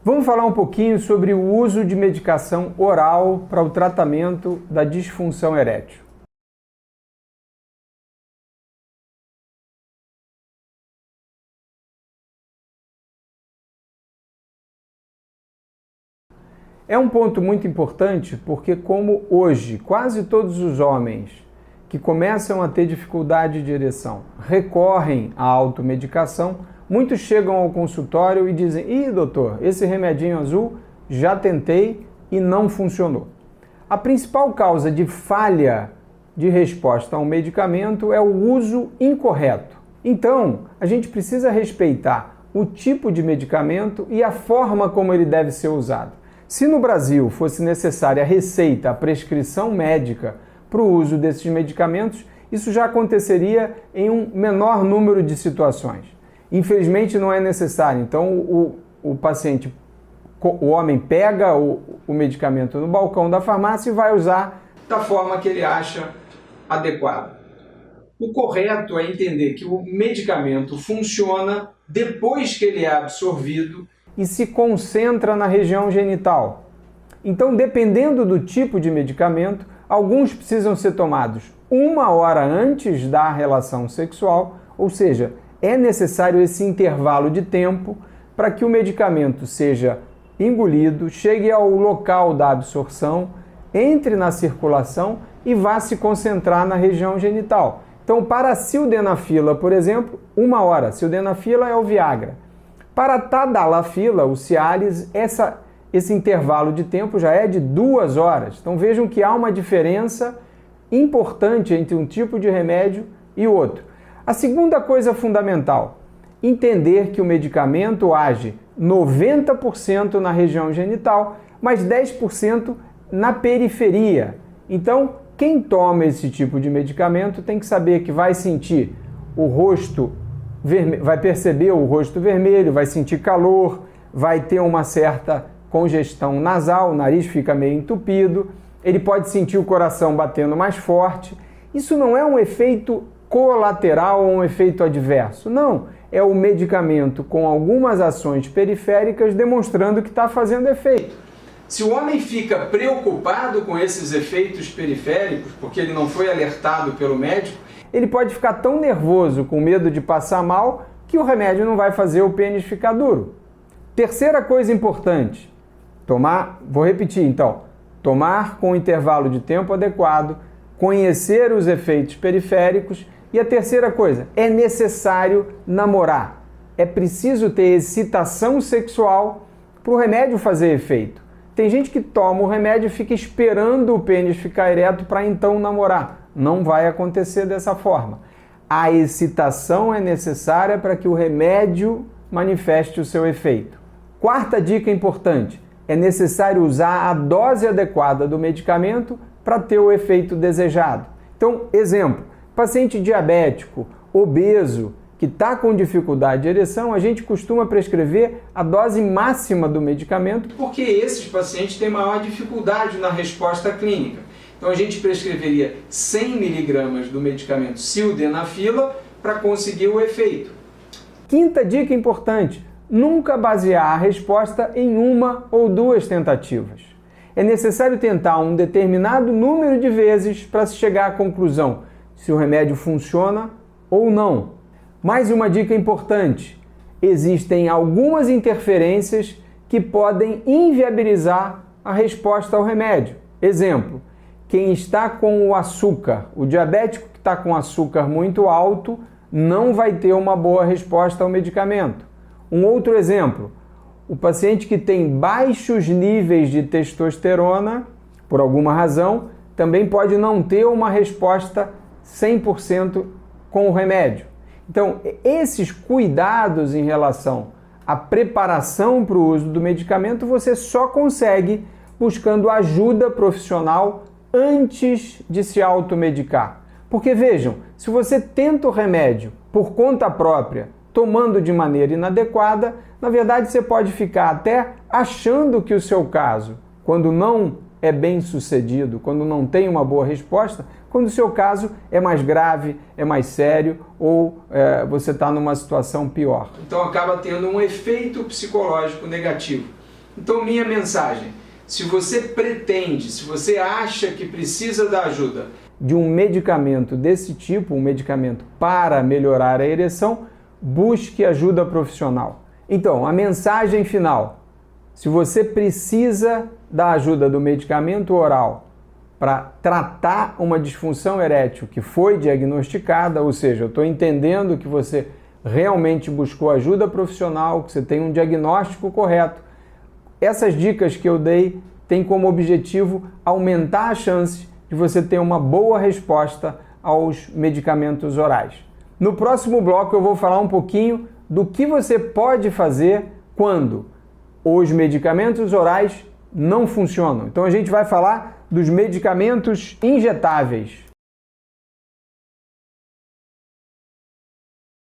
Vamos falar um pouquinho sobre o uso de medicação oral para o tratamento da disfunção erétil. É um ponto muito importante porque, como hoje quase todos os homens que começam a ter dificuldade de ereção recorrem à automedicação, muitos chegam ao consultório e dizem: "Ih, doutor, esse remedinho azul já tentei e não funcionou". A principal causa de falha de resposta ao medicamento é o uso incorreto. Então, a gente precisa respeitar o tipo de medicamento e a forma como ele deve ser usado. Se no Brasil fosse necessária a receita, a prescrição médica para o uso desses medicamentos, isso já aconteceria em um menor número de situações. Infelizmente não é necessário, então o paciente, o homem pega o medicamento no balcão da farmácia e vai usar da forma que ele acha adequada. O correto é entender que o medicamento funciona depois que ele é absorvido e se concentra na região genital. Então, dependendo do tipo de medicamento, alguns precisam ser tomados 1 hora antes da relação sexual, ou seja, é necessário esse intervalo de tempo para que o medicamento seja engolido, chegue ao local da absorção, entre na circulação e vá se concentrar na região genital. Então, para a sildenafila, por exemplo, 1 hora. Sildenafila é o Viagra. Para a tadalafila, o Cialis, esse intervalo de tempo já é de 2 horas. Então vejam que há uma diferença importante entre um tipo de remédio e outro. A segunda coisa fundamental, entender que o medicamento age 90% na região genital, mas 10% na periferia. Então, quem toma esse tipo de medicamento tem que saber que vai sentir o rosto vai perceber o rosto vermelho, vai sentir calor, vai ter uma certa congestão nasal, o nariz fica meio entupido, ele pode sentir o coração batendo mais forte. Isso não é um efeito colateral ou um efeito adverso, não. É o medicamento com algumas ações periféricas demonstrando que está fazendo efeito. Se o homem fica preocupado com esses efeitos periféricos, porque ele não foi alertado pelo médico, ele pode ficar tão nervoso, com medo de passar mal, que o remédio não vai fazer o pênis ficar duro. Terceira coisa importante, vou repetir então, tomar com intervalo de tempo adequado, conhecer os efeitos periféricos e a terceira coisa, é necessário namorar. É preciso ter excitação sexual para o remédio fazer efeito. Tem gente que toma o remédio e fica esperando o pênis ficar ereto para então namorar. Não vai acontecer dessa forma. A excitação é necessária para que o remédio manifeste o seu efeito. Quarta dica importante, é necessário usar a dose adequada do medicamento para ter o efeito desejado. Então, exemplo, paciente diabético, obeso, que está com dificuldade de ereção, a gente costuma prescrever a dose máxima do medicamento porque esses pacientes têm maior dificuldade na resposta clínica. Então a gente prescreveria 100 mg do medicamento sildenafila para conseguir o efeito. Quinta dica importante, nunca basear a resposta em 1 ou 2 tentativas. É necessário tentar um determinado número de vezes para se chegar à conclusão se o remédio funciona ou não. Mais uma dica importante, existem algumas interferências que podem inviabilizar a resposta ao remédio. Exemplo, quem está com o açúcar, o diabético que está com açúcar muito alto, não vai ter uma boa resposta ao medicamento. Um outro exemplo, o paciente que tem baixos níveis de testosterona, por alguma razão, também pode não ter uma resposta 100% com o remédio. Então, esses cuidados em relação à preparação para o uso do medicamento, você só consegue buscando ajuda profissional antes de se automedicar. Porque vejam, se você tenta o remédio por conta própria, tomando de maneira inadequada, na verdade você pode ficar até achando que o seu caso, quando não é bem sucedido, quando não tem uma boa resposta, quando o seu caso é mais grave, é mais sério ou você está numa situação pior. Então acaba tendo um efeito psicológico negativo. Então, minha mensagem: se você pretende, se você acha que precisa da ajuda de um medicamento desse tipo, um medicamento para melhorar a ereção, busque ajuda profissional. Então, a mensagem final: se você precisa da ajuda do medicamento oral para tratar uma disfunção erétil que foi diagnosticada, ou seja, eu estou entendendo que você realmente buscou ajuda profissional, que você tem um diagnóstico correto. Essas dicas que eu dei têm como objetivo aumentar a chance de você ter uma boa resposta aos medicamentos orais. No próximo bloco eu vou falar um pouquinho do que você pode fazer quando os medicamentos orais não funcionam. Então a gente vai falar dos medicamentos injetáveis.